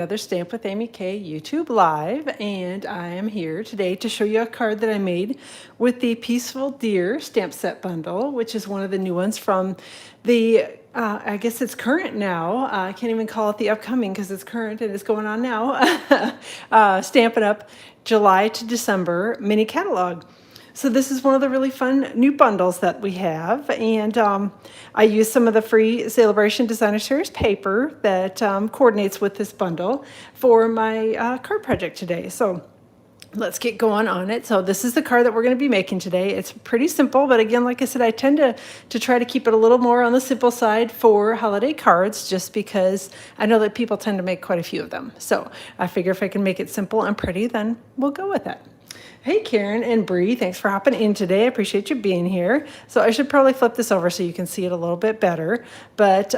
Another Stamp with Amy K YouTube Live, and I am here today to show you a card that I made with the Peaceful Deer stamp set bundle, which is one of the new ones from the, I guess it's current now. I can't even call it the upcoming because it's current and it's going on now. Stampin' Up! July to December mini catalog. So this is one of the really fun new bundles that we have, and I used some of the free Celebration Designer Series paper that coordinates with this bundle for my card project today. So let's get going on it. So this is the card that we're going to be making today. It's pretty simple, but again, like I said, I tend to try to keep it a little more on the simple side for holiday cards, just because I know that people tend to make quite a few of them. So I figure if I can make it simple and pretty, then we'll go with it. Hey, Karen and Bree, thanks for hopping in today. I appreciate you being here. So I should probably flip this over so you can see it a little bit better. But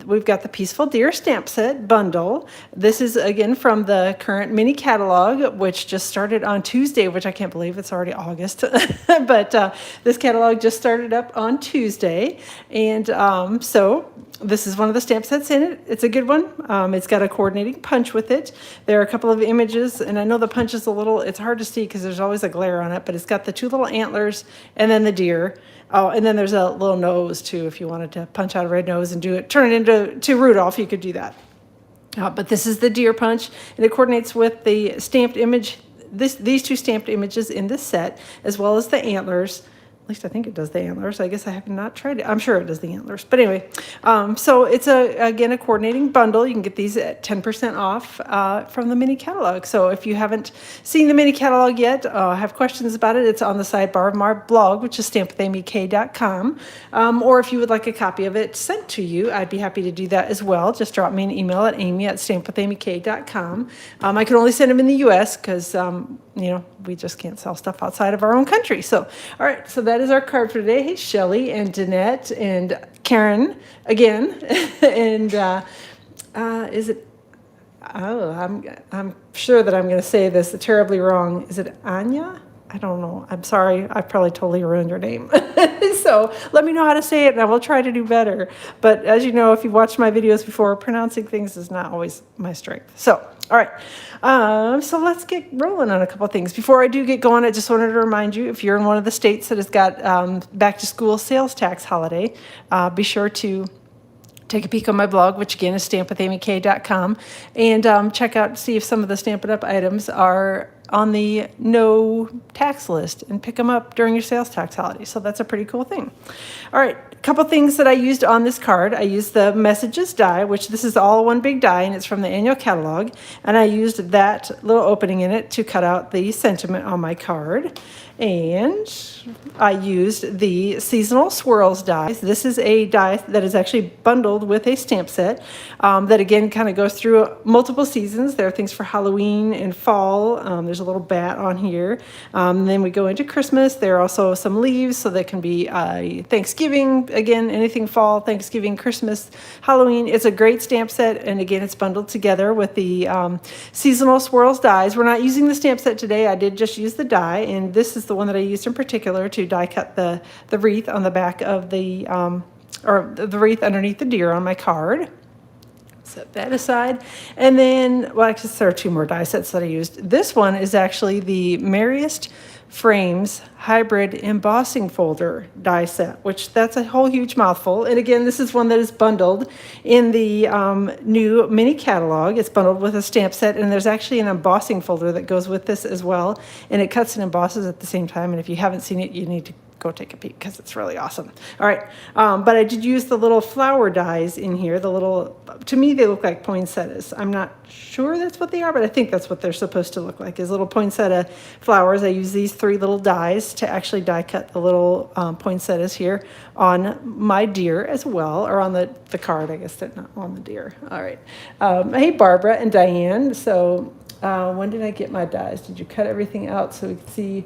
we've got the Peaceful Deer stamp set bundle. This is, again, from the current mini catalog, which just started on Tuesday, which I can't believe it's already August. But this catalog just started up on Tuesday. And so this is one of the stamp sets in it. It's a good one. It's got a coordinating punch with it. There are a couple of images, and I know the punch is a little, it's hard to see because there's always a glare on it, but it's got the two little antlers and then the deer. Oh, and then there's a little nose too. If you wanted to punch out a red nose and turn it into Rudolph, you could do that. But this is the deer punch, and it coordinates with the stamped image, these two stamped images in this set, as well as the antlers. At least I think it does the antlers. I guess I have not tried it. I'm sure it does the antlers. But anyway, so it's, again, a coordinating bundle. You can get these at 10% off from the mini catalog. So if you haven't seen the mini catalog yet, have questions about it, it's on the sidebar of my blog, which is stampwithamyk.com. Or if you would like a copy of it sent to you, I'd be happy to do that as well. Just drop me an email at amy@stampwithamyk.com. I can only send them in the U.S. because we just can't sell stuff outside of our own country. So, all right, so that is our card for today. Hey, Shelly and Danette and Karen again. And is it, I'm sure that I'm going to say this terribly wrong. Is it Anya? I don't know. I'm sorry. I probably totally ruined your name. So let me know how to say it and I will try to do better. But as you know, if you've watched my videos before, pronouncing things is not always my strength. So, all right. So let's get rolling on a couple of things. Before I do get going, I just wanted to remind you, if you're in one of the states that has got back to school sales tax holiday, be sure to take a peek on my blog, which again is stampwithamyk.com, and check out, see if some of the Stampin' Up! Items are on the no tax list and pick them up during your sales tax holiday. So that's a pretty cool thing. All right, a couple things that I used on this card. I used the Messages die, which this is all one big die, and it's from the annual catalog. And I used that little opening in it to cut out the sentiment on my card. And I used the Seasonal Swirls die. This is a die that is actually bundled with a stamp set that, again, kind of goes through multiple seasons. There are things for Halloween and fall. There's a little bat on here. Then we go into Christmas. There are also some leaves, so that can be Thanksgiving. Again, anything fall, Thanksgiving, Christmas, Halloween. It's a great stamp set, and again, it's bundled together with the Seasonal Swirls dies. We're not using the stamp set today. I did just use the die, and this is the one that I used in particular to die cut the wreath on the back of the, or the wreath underneath the deer on my card. Set that aside. And then, well, actually, there are two more die sets that I used. This one is actually the Merriest Frames Hybrid Embossing Folder die set, which that's a whole huge mouthful. And again, this is one that is bundled in the new mini catalog. It's bundled with a stamp set, and there's actually an embossing folder that goes with this as well. And it cuts and embosses at the same time. And if you haven't seen it, you need to go take a peek because it's really awesome. All right, but I did use the little flower dies in here. The little, to me, they look like poinsettias. I'm not sure that's what they are, but I think that's what they're supposed to look like, is little poinsettia flowers. I use these three little dies to actually die cut the little poinsettias here on my deer as well, or on the card, I guess, not on the deer. All right. Hey, Barbara and Diane. So when did I get my dies? Did you cut everything out so we can see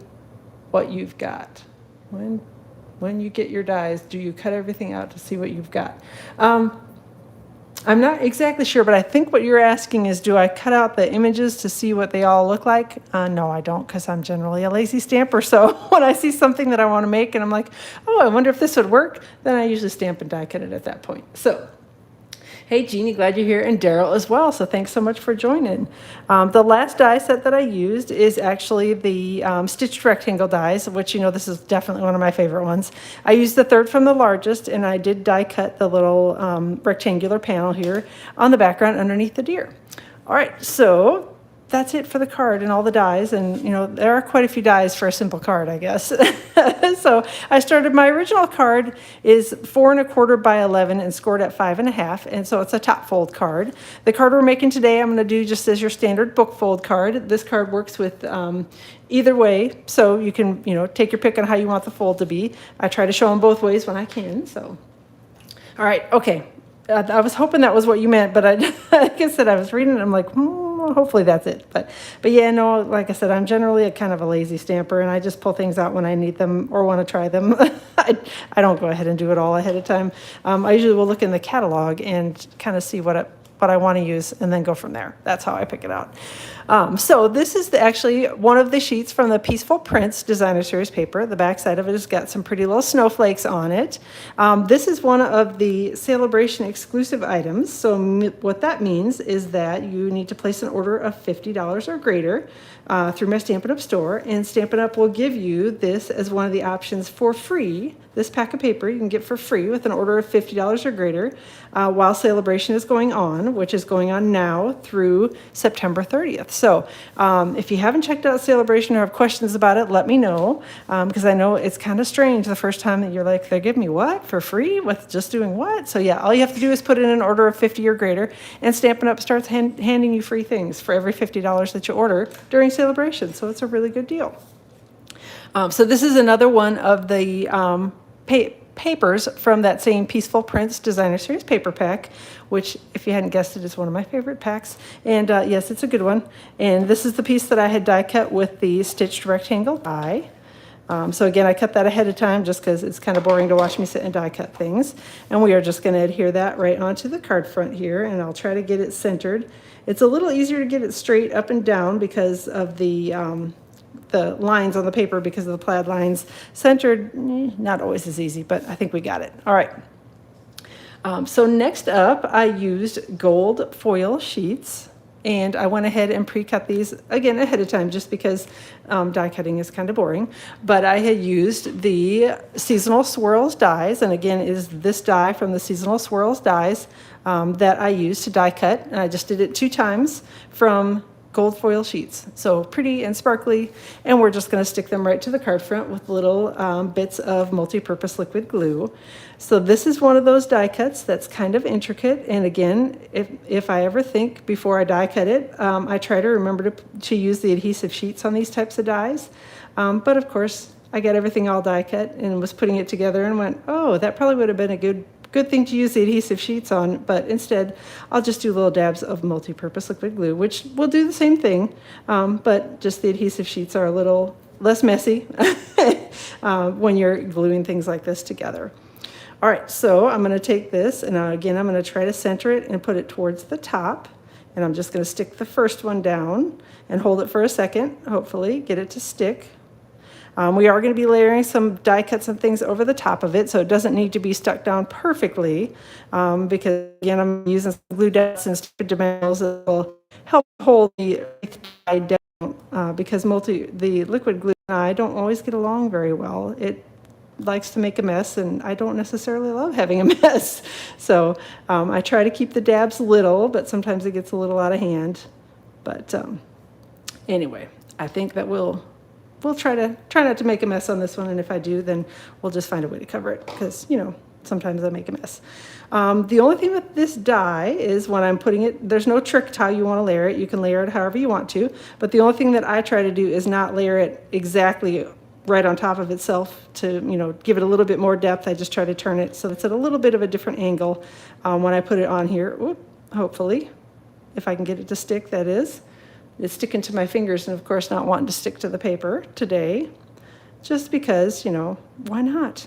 what you've got? When you get your dies, do you cut everything out to see what you've got? I'm not exactly sure, but I think what you're asking is, do I cut out the images to see what they all look like? No, I don't, because I'm generally a lazy stamper. So when I see something that I want to make and I'm like, oh, I wonder if this would work, then I usually stamp and die cut it at that point. So Hey, Jeannie, glad you're here, and Daryl as well. So thanks so much for joining. The last die set that I used is actually the stitched rectangle dies, which, you know, this is definitely one of my favorite ones. I used the third from the largest, and I did die cut the little rectangular panel here on the background underneath the deer. All right, so that's it for the card and all the dies. And, you know, there are quite a few dies for a simple card, I guess. So I started, my original card is 4 1/4 by 11 and scored at 5 1/2. And so it's a top fold card. The card we're making today, I'm going to do just as your standard book fold card. This card works with either way. So you can, you know, take your pick on how you want the fold to be. I try to show them both ways when I can. So, all right. Okay. I was hoping that was what you meant, but like I said, I was reading it, I'm like, hopefully that's it. But yeah, no, like I said, I'm generally a kind of a lazy stamper, and I just pull things out when I need them or want to try them. I don't go ahead and do it all ahead of time. I usually will look in the catalog and kind of see what I want to use, and then go from there. That's how I pick it out. So this is actually one of the sheets from the Peaceful Prints Designer Series paper. The back side of it has got some pretty little snowflakes on it. This is one of the Celebration exclusive items. So what that means is that you need to place an order of $50 or greater through my Stampin' Up! Store, and Stampin' Up! Will give you this as one of the options for free. This pack of paper you can get for free with an order of $50 or greater while Celebration is going on, which is going on now through September 30th. So if you haven't checked out Celebration or have questions about it, let me know, because I know it's kind of strange the first time that you're like, they're giving me what for free with just doing what? So yeah, all you have to do is put in an order of 50 or greater, and Stampin' Up! Starts handing you free things for every $50 that you order during Celebration. So it's a really good deal. So this is another one of the papers from that same Peaceful Prints Designer Series paper pack, which, if you hadn't guessed it, is one of my favorite packs. And yes, it's a good one. And this is the piece that I had die cut with the stitched rectangle die. So again, I cut that ahead of time just because it's kind of boring to watch me sit and die cut things. And we are just going to adhere that right onto the card front here, and I'll try to get it centered. It's a little easier to get it straight up and down because of the lines on the paper, because of the plaid lines. Centered, not always as easy, but I think we got it. All right. So next up, I used gold foil sheets, and I went ahead and pre-cut these again ahead of time just because die cutting is kind of boring. But I had used the Seasonal Swirls dies, and again is this die from the Seasonal Swirls dies that I used to die cut, and I just did it 2 times from gold foil sheets. So pretty and sparkly, and we're just going to stick them right to the card front with little bits of multi-purpose liquid glue. So this is one of those die cuts that's kind of intricate, and again, if I ever think before I die cut it, I try to remember to use the adhesive sheets on these types of dies. But of course, I got everything all die cut and was putting it together and went, oh, that probably would have been a good thing to use the adhesive sheets on, but instead I'll just do little dabs of multi-purpose liquid glue, which will do the same thing, but just the adhesive sheets are a little less messy when you're gluing things like this together. All right, so I'm going to take this, and again I'm going to try to center it and put it towards the top, and I'm just going to stick the first one down and hold it for a second, hopefully get it to stick. We are going to be layering some die cuts and things over the top of it, so it doesn't need to be stuck down perfectly, because again, I'm using some glue dots and stupid dimensionals that will help hold the die down, because the liquid glue and I don't always get along very well. It likes to make a mess, and I don't necessarily love having a mess. So I try to keep the dabs little, but sometimes it gets a little out of hand. But anyway, I think that we'll try not to make a mess on this one, and if I do, then we'll just find a way to cover it, because, you know, sometimes I make a mess. The only thing with this die is when I'm putting it, there's no trick to how you want to layer it. You can layer it however you want to, but the only thing that I try to do is not layer it exactly right on top of itself to, you know, give it a little bit more depth. I just try to turn it so it's at a little bit of a different angle when I put it on here. Oop, hopefully, if I can get it to stick, that is. It's sticking to my fingers, and of course not wanting to stick to the paper today, just because, you know, why not?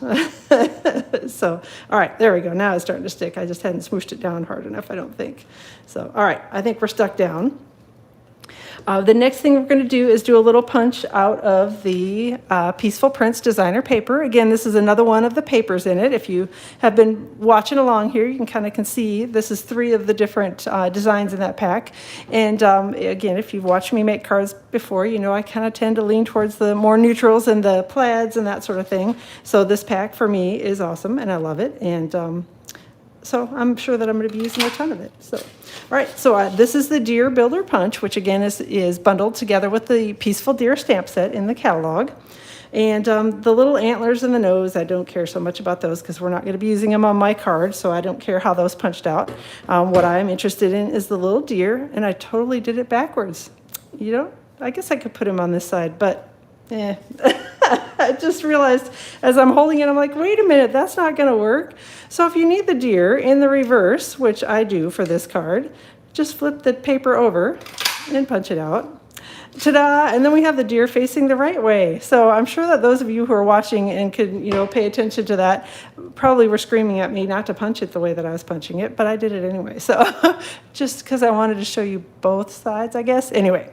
So, all right, there we go. Now it's starting to stick. I just hadn't smooshed it down hard enough, I don't think. So, all right, I think we're stuck down. The next thing we're going to do is do a little punch out of the Peaceful Prints designer paper. Again, this is another one of the papers in it. If you have been watching along here, you can see this is 3 of the different designs in that pack. And again, if you've watched me make cards before, you know I kind of tend to lean towards the more neutrals and the plaids and that sort of thing. So this pack for me is awesome and I love it. And so I'm sure that I'm going to be using a ton of it. So, all right, so this is the Deer Builder Punch, which again is bundled together with the Peaceful Deer stamp set in the catalog. And the little antlers in the nose, I don't care so much about those because we're not going to be using them on my card, so I don't care how those punched out. What I'm interested in is the little deer, and I totally did it backwards. You know, I guess I could put him on this side, but I just realized as I'm holding it, I'm like, wait a minute, that's not going to work. So if you need the deer in the reverse, which I do for this card, just flip the paper over and punch it out. Ta-da! And then we have the deer facing the right way. So I'm sure that those of you who are watching and could, you know, pay attention to that probably were screaming at me not to punch it the way that I was punching it, but I did it anyway. So just because I wanted to show you both sides, I guess. Anyway.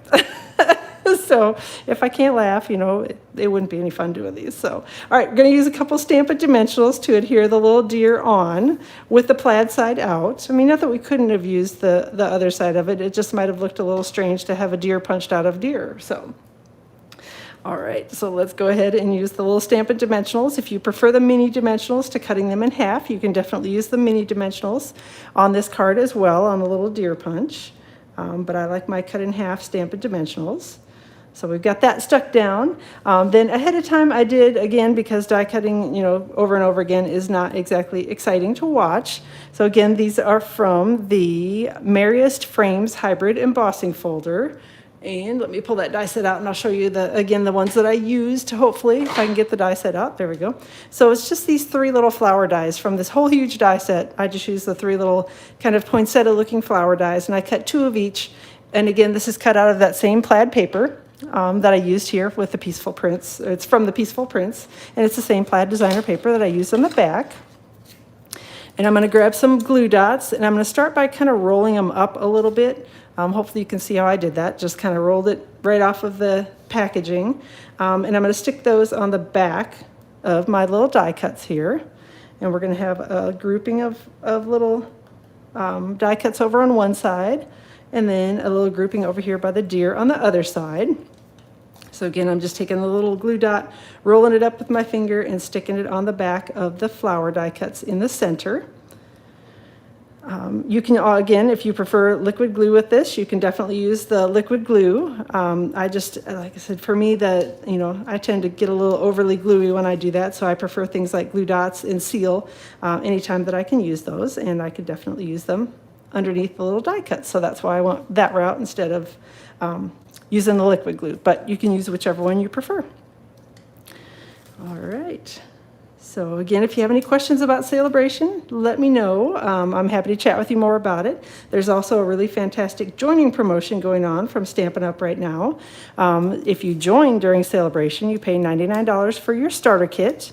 So if I can't laugh, you know, it wouldn't be any fun doing these. So, all right, we're going to use a couple Stampin' Dimensionals to adhere the little deer on with the plaid side out. I mean, not that we couldn't have used the other side of it. It just might have looked a little strange to have a deer punched out of deer. So, all right, so let's go ahead and use the little Stampin' Dimensionals. If you prefer the mini dimensionals to cutting them in half, you can definitely use the mini dimensionals on this card as well on a little deer punch. But I like my cut in half Stampin' Dimensionals. So we've got that stuck down. Then ahead of time I did, again, because die cutting, you know, over and over again is not exactly exciting to watch. So again, these are from the Merriest Frames Hybrid Embossing Folder. And let me pull that die set out and I'll show you, again, the ones that I used, hopefully, if I can get the die set out. There we go. So it's just these 3 little flower dies from this whole huge die set. I just used the 3 little kind of poinsettia looking flower dies and I cut 2 of each. And again, this is cut out of that same plaid paper that I used here with the Peaceful Prints. It's from the Peaceful Prints, and it's the same plaid designer paper that I used on the back. And I'm going to grab some glue dots, and I'm going to start by kind of rolling them up a little bit. Hopefully you can see how I did that. Just kind of rolled it right off of the packaging. And I'm going to stick those on the back of my little die cuts here. And we're going to have a grouping of little die cuts over on one side, and then a little grouping over here by the deer on the other side. So again, I'm just taking the little glue dot, rolling it up with my finger and sticking it on the back of the flower die cuts in the center. You can, again, if you prefer liquid glue with this, you can definitely use the liquid glue. I just, like I said, for me, you know, I tend to get a little overly gluey when I do that, so I prefer things like glue dots and seal anytime that I can use those, and I can definitely use them underneath the little die cuts. So that's why I went that route instead of using the liquid glue, but you can use whichever one you prefer. All right. So again, if you have any questions about Celebration, let me know. I'm happy to chat with you more about it. There's also a really fantastic joining promotion going on from Stampin' Up! Right now. If you join during Celebration, you pay $99 for your starter kit.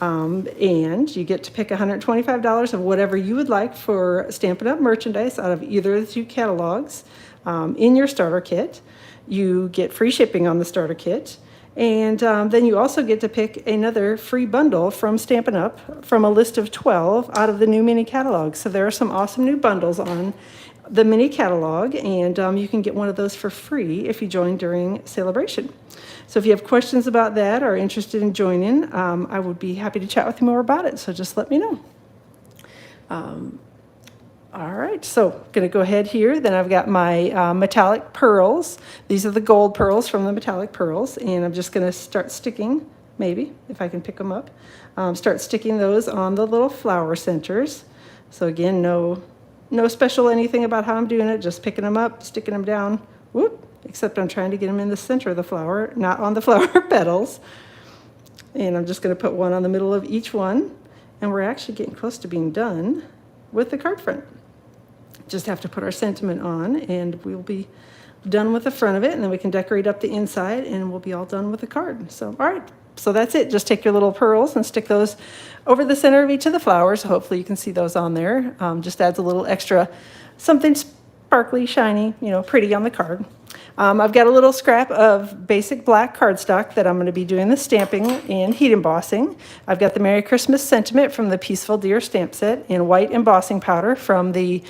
And you get to pick $125 of whatever you would like for Stampin' Up! Merchandise out of either of the 2 catalogs in your starter kit. You get free shipping on the starter kit. And then you also get to pick another free bundle from Stampin' Up! From a list of 12 out of the new mini catalog. So there are some awesome new bundles on the mini catalog, and you can get one of those for free if you join during Celebration. So if you have questions about that or are interested in joining, I would be happy to chat with you more about it. So just let me know. All right, so I'm going to go ahead here. Then I've got my metallic pearls. These are the gold pearls from the metallic pearls, and I'm just going to start sticking, maybe, if I can pick them up, start sticking those on the little flower centers. So again, no special anything about how I'm doing it, just picking them up, sticking them down, whoop, except I'm trying to get them in the center of the flower, not on the flower petals. And I'm just going to put one on the middle of each one, and we're actually getting close to being done with the card front. Just have to put our sentiment on, and we'll be done with the front of it, and then we can decorate up the inside, and we'll be all done with the card. So, all right, so that's it. Just take your little pearls and stick those over the center of each of the flowers. Hopefully you can see those on there. Just adds a little extra something sparkly, shiny, you know, pretty on the card. I've got a little scrap of basic black cardstock that I'm going to be doing the stamping and heat embossing. I've got the Merry Christmas sentiment from the Peaceful Deer stamp set and white embossing powder from the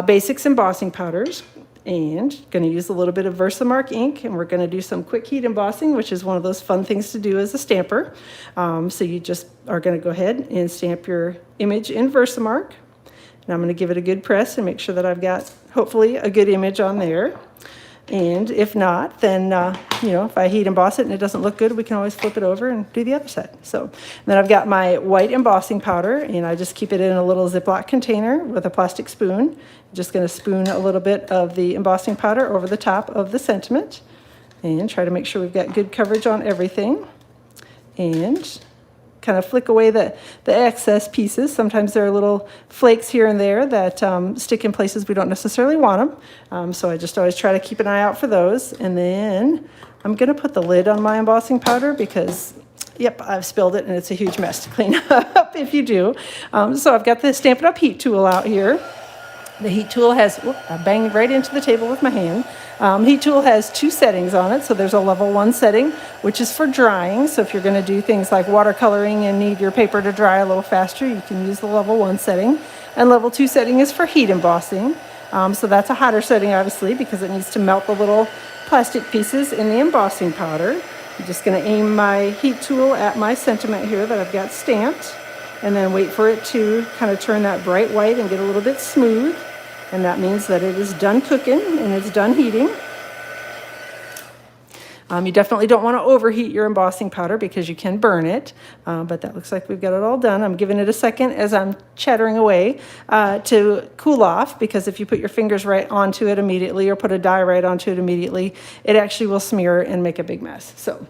Basics embossing powders. And going to use a little bit of Versamark ink, and we're going to do some quick heat embossing, which is one of those fun things to do as a stamper. So you just are going to go ahead and stamp your image in Versamark. And I'm going to give it a good press and make sure that I've got, hopefully, a good image on there. And if not, then, if I heat emboss it and it doesn't look good, we can always flip it over and do the other side. So then I've got my white embossing powder, and I just keep it in a little Ziploc container with a plastic spoon. Just going to spoon a little bit of the embossing powder over the top of the sentiment and try to make sure we've got good coverage on everything. And kind of flick away the excess pieces. Sometimes there are little flakes here and there that stick in places we don't necessarily want them. So I just always try to keep an eye out for those. And then I'm going to put the lid on my embossing powder because, yep, I've spilled it and it's a huge mess to clean up if you do. So I've got the Stampin' Up! Heat tool out here. The heat tool has, I banged right into the table with my hand. Heat tool has 2 settings on it. So there's a level 1 setting, which is for drying. So if you're going to do things like watercoloring and need your paper to dry a little faster, you can use the level 1 setting. And level 2 setting is for heat embossing. So that's a hotter setting, obviously, because it needs to melt the little plastic pieces in the embossing powder. I'm just going to aim my heat tool at my sentiment here that I've got stamped, and then wait for it to kind of turn that bright white and get a little bit smooth. And that means that it is done cooking and it's done heating. You definitely don't want to overheat your embossing powder because you can burn it. But that looks like we've got it all done. I'm giving it a second as I'm chattering away to cool off, because if you put your fingers right onto it immediately or put a die right onto it immediately, it actually will smear and make a big mess. So.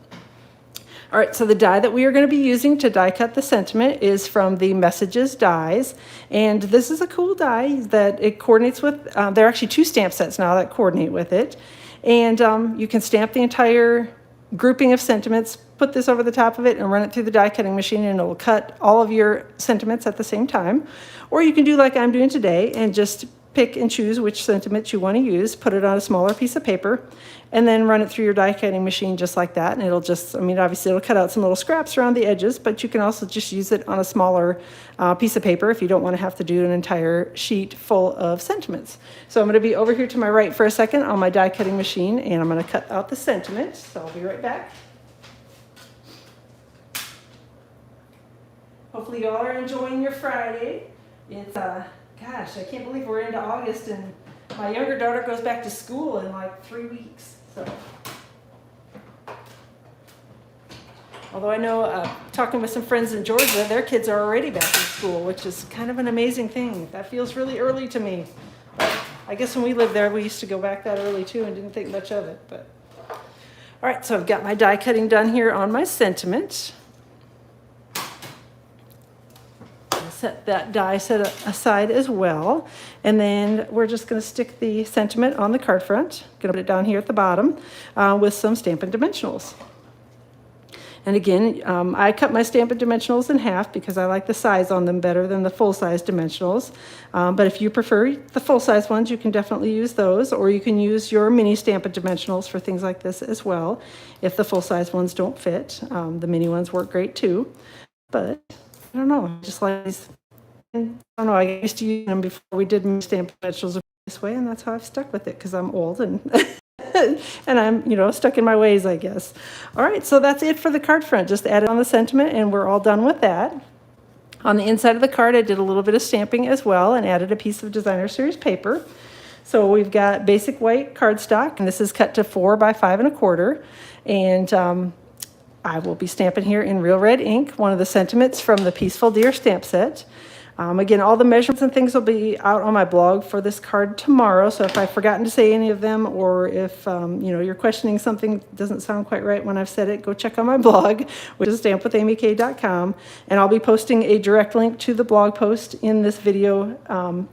All right, so the die that we are going to be using to die cut the sentiment is from the Messages dies. And this is a cool die that it coordinates with. There are actually 2 stamp sets now that coordinate with it. And you can stamp the entire grouping of sentiments, put this over the top of it, and run it through the die cutting machine, and it will cut all of your sentiments at the same time. Or you can do like I'm doing today and just pick and choose which sentiment you want to use, put it on a smaller piece of paper, and then run it through your die cutting machine just like that. And it'll just, obviously it'll cut out some little scraps around the edges, but you can also just use it on a smaller piece of paper if you don't want to have to do an entire sheet full of sentiments. So I'm going to be over here to my right for a second on my die cutting machine, and I'm going to cut out the sentiment. So I'll be right back. Hopefully you all are enjoying your Friday. It's, gosh, I can't believe we're into August and my younger daughter goes back to school in like 3 weeks. So, although I know, talking with some friends in Georgia, their kids are already back in school, which is kind of an amazing thing. That feels really early to me. But I guess when we lived there, we used to go back that early too and didn't think much of it. But all right, so I've got my die cutting done here on my sentiment. Set that die set aside as well, and then we're just going to stick the sentiment on the card front. Going to put it down here at the bottom with some Stampin' Dimensionals. And again, I cut my Stampin' Dimensionals in half because I like the size on them better than the full-size Dimensionals. But if you prefer the full-size ones, you can definitely use those, or you can use your mini Stampin' Dimensionals for things like this as well. If the full-size ones don't fit, the mini ones work great too. But I don't know, I just like these. I don't know, I used to use them before we did Stampin' Dimensionals this way, and that's how I've stuck with it, because I'm old and and I'm, stuck in my ways, I guess. All right, so that's it for the card front. Just add it on the sentiment, and we're all done with that. On the inside of the card, I did a little bit of stamping as well and added a piece of Designer Series paper. So we've got basic white cardstock, and this is cut to 4 by 5 1/4. And I will be stamping here in Real Red ink, one of the sentiments from the Peaceful Deer stamp set. Again, all the measurements and things will be out on my blog for this card tomorrow. So if I've forgotten to say any of them, or if you're questioning something that doesn't sound quite right when I've said it, go check on my blog, which is stampwithamyk.com. And I'll be posting a direct link to the blog post in this video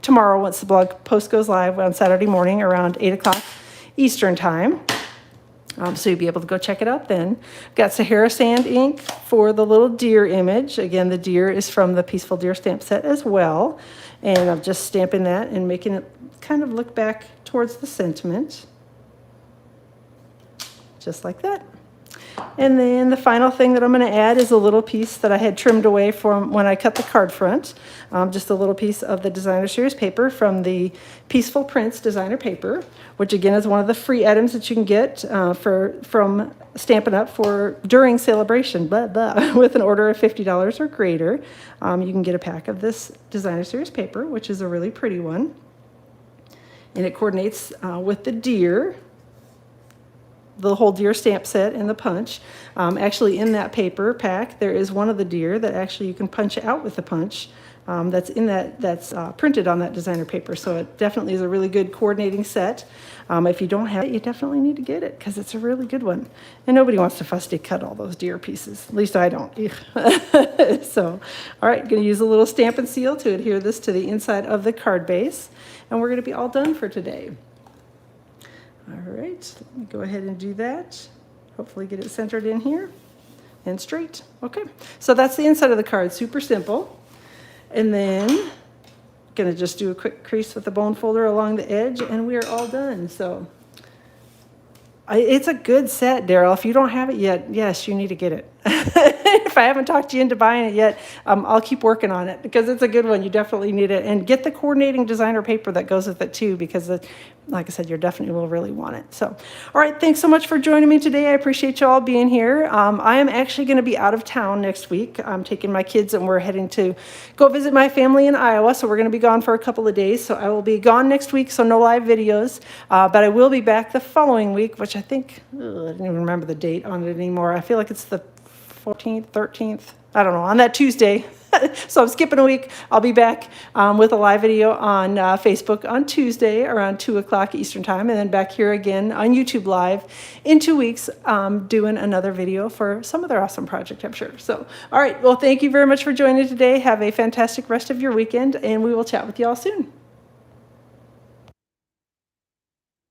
tomorrow once the blog post goes live on Saturday morning around 8 o'clock Eastern time. So you'll be able to go check it out then. Got Sahara Sand ink for the little deer image. Again, the deer is from the Peaceful Deer stamp set as well. And I'm just stamping that and making it kind of look back towards the sentiment. just like that. And then the final thing that I'm going to add is a little piece that I had trimmed away from when I cut the card front. Just a little piece of the designer series paper from the Peaceful Prints designer paper, which again is one of the free items that you can get from Stampin' Up! For during celebration, blah, blah, with an order of $50 or greater. You can get a pack of this designer series paper, which is a really pretty one. And it coordinates with the deer, the whole deer stamp set and the punch. Actually, in that paper pack, there is one of the deer that actually you can punch out with the punch. That's printed on that designer paper. So it definitely is a really good coordinating set. If you don't have it, you definitely need to get it because it's a really good one. And nobody wants to fussy cut all those deer pieces. At least I don't. So, all right, going to use a little Stampin' Seal to adhere this to the inside of the card base. And we're going to be all done for today. All right, let me go ahead and do that. Hopefully get it centered in here and straight. Okay, so that's the inside of the card, super simple. And then gonna just do a quick crease with the bone folder along the edge and we are all done. So it's a good set, Daryl. If you don't have it yet, yes, you need to get it. If I haven't talked you into buying it yet, I'll keep working on it because it's a good one. You definitely need it. And get the coordinating designer paper that goes with it too because, like I said, you definitely will really want it. So, all right, thanks so much for joining me today. I appreciate you all being here. I am actually going to be out of town next week. I'm taking my kids and we're heading to go visit my family in Iowa. So we're going to be gone for a couple of days. So I will be gone next week, so no live videos. But I will be back the following week, which I think, I don't even remember the date on it anymore. I feel like it's the 14th, 13th, I don't know, on that Tuesday. So I'm skipping a week. I'll be back with a live video on Facebook on Tuesday around 2 o'clock Eastern time, and then back here again on YouTube Live in 2 weeks doing another video for some other awesome project, I'm sure. So, all right, well, thank you very much for joining today. Have a fantastic rest of your weekend, and we will chat with you all soon.